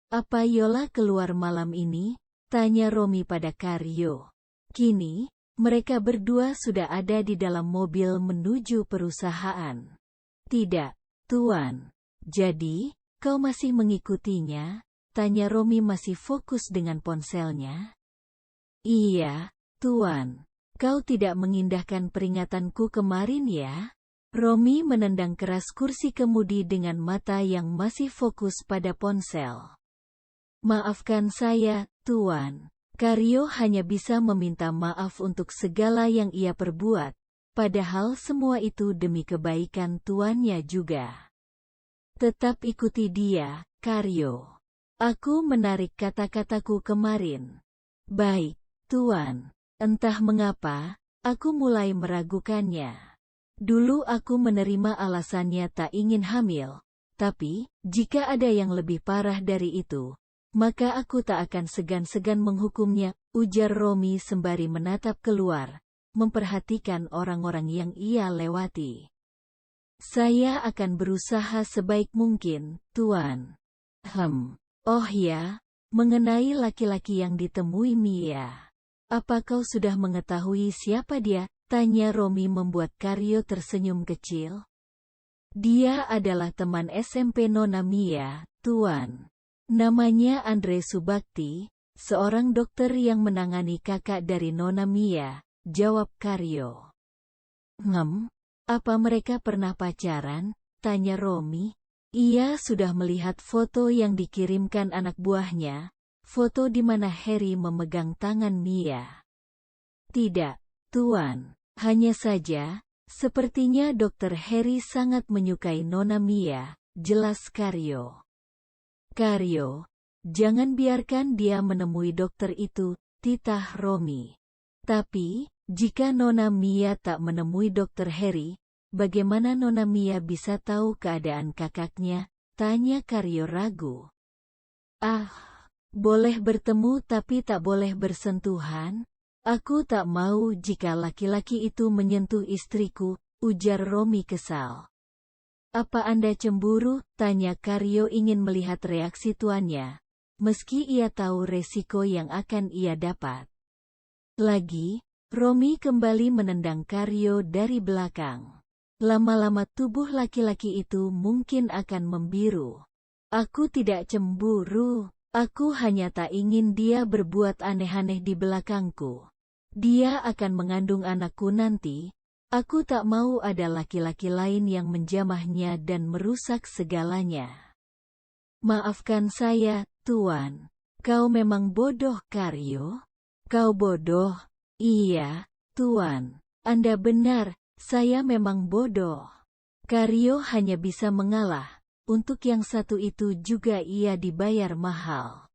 Apa Yola keluar malam ini? Tanya Romi pada Karyo. Kini, mereka berdua sudah ada di dalam mobil menuju perusahaan. Tidak, Tuan. Jadi, kau masih mengikutinya? Tanya Romi masih fokus dengan ponselnya. Iya, Tuan. Kau tidak mengindahkan peringatanku kemarin ya? Romi menendang keras kursi kemudi dengan mata yang masih fokus pada ponsel. Maafkan saya, Tuan. Karyo hanya bisa meminta maaf untuk segala yang ia perbuat, padahal semua itu demi kebaikan tuannya juga. Tetap ikuti dia, Karyo. Aku menarik kata-kataku kemarin. Baik, Tuan. Entah mengapa, aku mulai meragukannya. Dulu aku menerima alasannya tak ingin hamil, tapi, jika ada yang lebih parah dari itu, maka aku tak akan segan-segan menghukumnya, ujar Romi sembari menatap keluar, memperhatikan orang-orang yang ia lewati. Saya akan berusaha sebaik mungkin, Tuan. Oh ya, mengenai laki-laki yang ditemui Mia. Apa kau sudah mengetahui siapa dia? Tanya Romi membuat Karyo tersenyum kecil. Dia adalah teman SMP Nona Mia, Tuan. Namanya Andre Subakti, seorang dokter yang menangani kakak dari Nona Mia, jawab Karyo. Apa mereka pernah pacaran? Tanya Romi. Ia sudah melihat foto yang dikirimkan anak buahnya, foto di mana Harry memegang tangan Mia. Tidak, Tuan. Hanya saja, sepertinya Dr. Harry sangat menyukai Nona Mia, jelas Karyo. Karyo, jangan biarkan dia menemui dokter itu, titah Romi. Tapi, jika Nona Mia tak menemui Dr. Harry, bagaimana Nona Mia bisa tahu keadaan kakaknya? Tanya Karyo ragu. Boleh bertemu tapi tak boleh bersentuhan? Aku tak mau jika laki-laki itu menyentuh istriku, ujar Romi kesal. Apa Anda cemburu? Tanya Karyo ingin melihat reaksi tuannya, meski ia tahu resiko yang akan ia dapat. Lagi, Romi kembali menendang Karyo dari belakang. Lama-lama tubuh laki-laki itu mungkin akan membiru. Aku tidak cemburu. Aku hanya tak ingin dia berbuat aneh-aneh di belakangku. Dia akan mengandung anakku nanti. Aku tak mau ada laki-laki lain yang menjamahnya dan merusak segalanya. Maafkan saya, Tuan. Kau memang bodoh, Karyo. Kau bodoh? Iya, Tuan. Anda benar, saya memang bodoh. Karyo hanya bisa mengalah. Untuk yang satu itu juga ia dibayar mahal.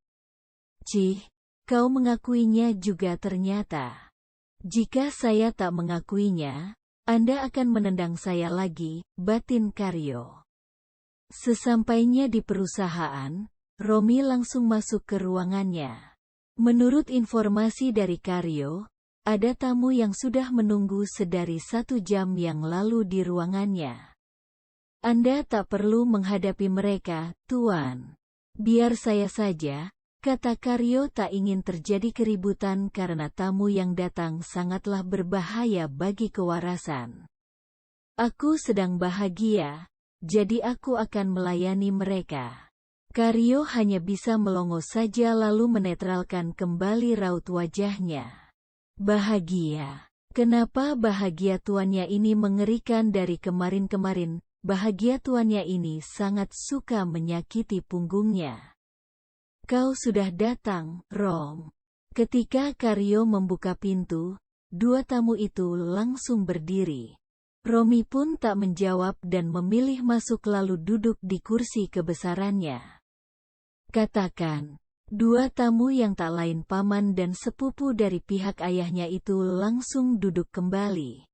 Kau mengakuinya juga ternyata. Jika saya tak mengakuinya, Anda akan menendang saya lagi, batin Karyo. Sesampainya di perusahaan, Romi langsung masuk ke ruangannya. Menurut informasi dari Karyo, ada tamu yang sudah menunggu sedari 1 jam yang lalu di ruangannya. Anda tak perlu menghadapi mereka, Tuan. Biar saya saja, kata Karyo tak ingin terjadi keributan karena tamu yang datang sangatlah berbahaya bagi kewarasan. Aku sedang bahagia, jadi aku akan melayani mereka. Karyo hanya bisa melongo saja lalu menetralkan kembali raut wajahnya. Bahagia. Kenapa bahagia tuannya ini mengerikan dari kemarin-kemarin? Bahagia tuannya ini sangat suka menyakiti punggungnya. Kau sudah datang, Rom. Ketika Karyo membuka pintu, 2 tamu itu langsung berdiri. Romi pun tak menjawab dan memilih masuk lalu duduk di kursi kebesarannya. Katakan, 2 tamu yang tak lain paman dan sepupu dari pihak ayahnya itu langsung duduk kembali.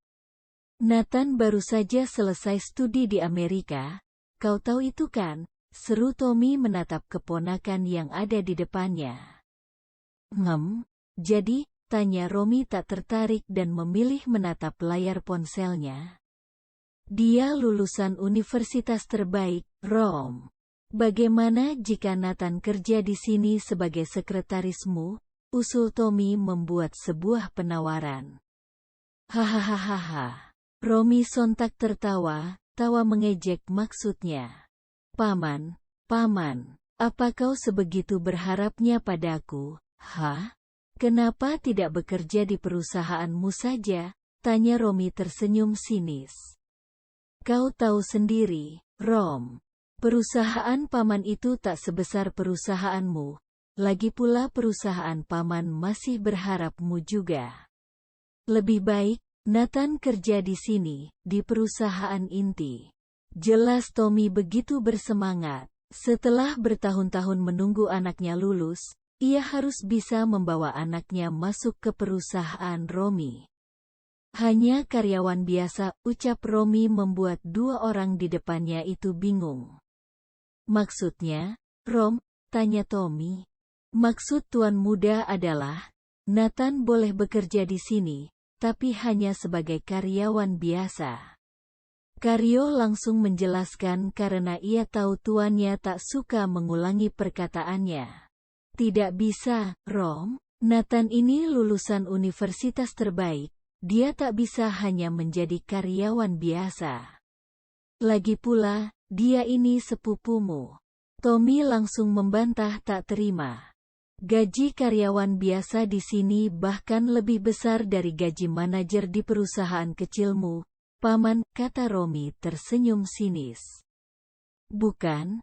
Nathan baru saja selesai studi di Amerika, kau tahu itu kan? Seru Tommy menatap keponakan yang ada di depannya. Jadi, tanya Romi tak tertarik dan memilih menatap layar ponselnya. Dia lulusan universitas terbaik, Rom. Bagaimana jika Nathan kerja di sini sebagai sekretarismu? Usul Tommy membuat sebuah penawaran. Hahaha. Romy sontak tertawa, tawa mengejek maksudnya. Paman, apa kau sebegitu berharapnya padaku? Hah? Kenapa tidak bekerja di perusahaanmu saja? Tanya Romy tersenyum sinis. Kau tahu sendiri, Rom. Perusahaan paman itu tak sebesar perusahaanmu. Lagi pula perusahaan paman masih berharapmu juga. Lebih baik, Nathan kerja di sini, di perusahaan inti. Jelas Tommy begitu bersemangat. Setelah bertahun-tahun menunggu anaknya lulus, ia harus bisa membawa anaknya masuk ke perusahaan Romy. Hanya karyawan biasa, ucap Romy membuat dua orang di depannya itu bingung. Maksudnya, Rom? Tanya Tommy. Maksud tuan muda adalah, Nathan boleh bekerja di sini, tapi hanya sebagai karyawan biasa. Karyo langsung menjelaskan karena ia tahu tuannya tak suka mengulangi perkataannya. Tidak bisa, Rom. Nathan ini lulusan universitas terbaik. Dia tak bisa hanya menjadi karyawan biasa. Lagi pula, dia ini sepupumu. Tommy langsung membantah tak terima. Gaji karyawan biasa di sini bahkan lebih besar dari gaji manajer di perusahaan kecilmu, Paman, kata Romy tersenyum sinis. Bukan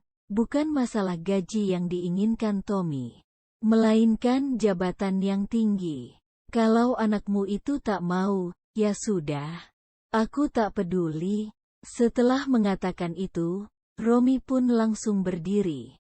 masalah gaji yang diinginkan Tommy, melainkan jabatan yang tinggi. Kalau anakmu itu tak mau, ya sudah. Aku tak peduli. Setelah mengatakan itu, Romy pun langsung berdiri.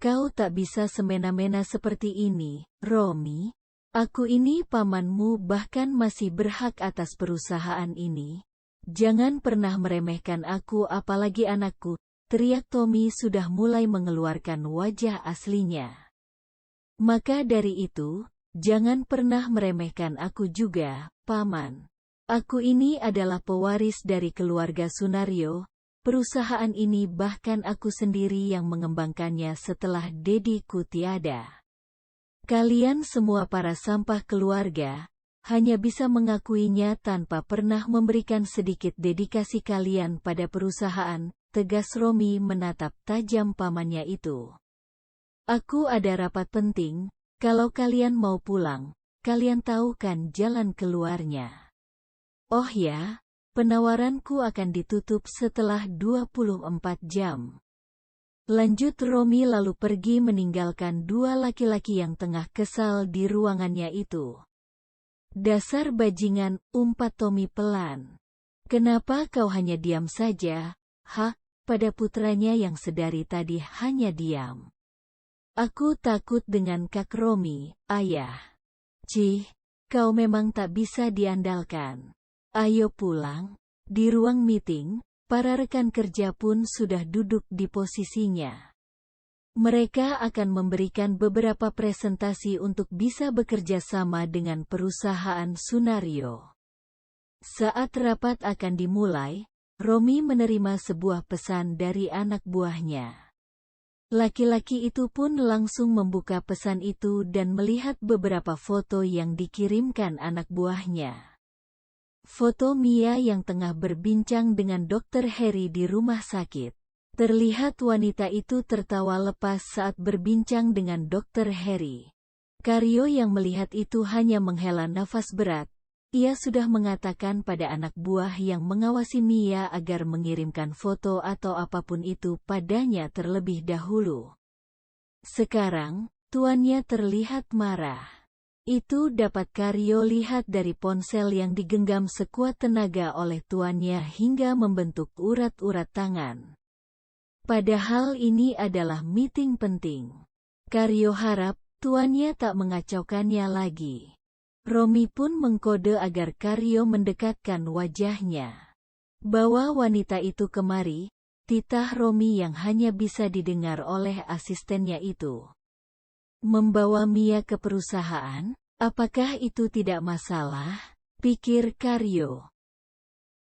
Kau tak bisa semena-mena seperti ini, Romy. Aku ini pamanmu bahkan masih berhak atas perusahaan ini. Jangan pernah meremehkan aku apalagi anakku, teriak Tommy sudah mulai mengeluarkan wajah aslinya. Maka dari itu, jangan pernah meremehkan aku juga, Paman. Aku ini adalah pewaris dari keluarga Sunario. Perusahaan ini bahkan aku sendiri yang mengembangkannya setelah dediku tiada. Kalian semua para sampah keluarga, hanya bisa mengakuinya tanpa pernah memberikan sedikit dedikasi kalian pada perusahaan, tegas Romy menatap tajam pamannya itu. Aku ada rapat penting, kalau kalian mau pulang, kalian tahu kan jalan keluarnya. Oh ya? Penawaranku akan ditutup setelah 24 jam. Lanjut Romy lalu pergi meninggalkan dua laki-laki yang tengah kesal di ruangannya itu. Dasar bajingan, umpat Tommy pelan. Kenapa kau hanya diam saja? Hah? Pada putranya yang sedari tadi hanya diam. Aku takut dengan Kak Romy, ayah. Cih, kau memang tak bisa diandalkan. Ayo pulang. Di ruang meeting, para rekan kerja pun sudah duduk di posisinya. Mereka akan memberikan beberapa presentasi untuk bisa bekerja sama dengan perusahaan Sunario. Saat rapat akan dimulai, Romy menerima sebuah pesan dari anak buahnya. Laki-laki itu pun langsung membuka pesan itu dan melihat beberapa foto yang dikirimkan anak buahnya. Foto Mia yang tengah berbincang dengan Dr. Harry di rumah sakit. Terlihat wanita itu tertawa lepas saat berbincang dengan Dr. Harry. Karyo yang melihat itu hanya menghela nafas berat. Ia sudah mengatakan pada anak buah yang mengawasi Mia agar mengirimkan foto atau apapun itu padanya terlebih dahulu. Sekarang, tuannya terlihat marah. Itu dapat Karyo lihat dari ponsel yang digenggam sekuat tenaga oleh tuannya hingga membentuk urat-urat tangan. Padahal ini adalah meeting penting. Karyo harap tuannya tak mengacaukannya lagi. Romy pun mengkode agar Karyo mendekatkan wajahnya. Bawa wanita itu kemari, titah Romy yang hanya bisa didengar oleh asistennya itu. Membawa Mia ke perusahaan, apakah itu tidak masalah? Pikir Karyo.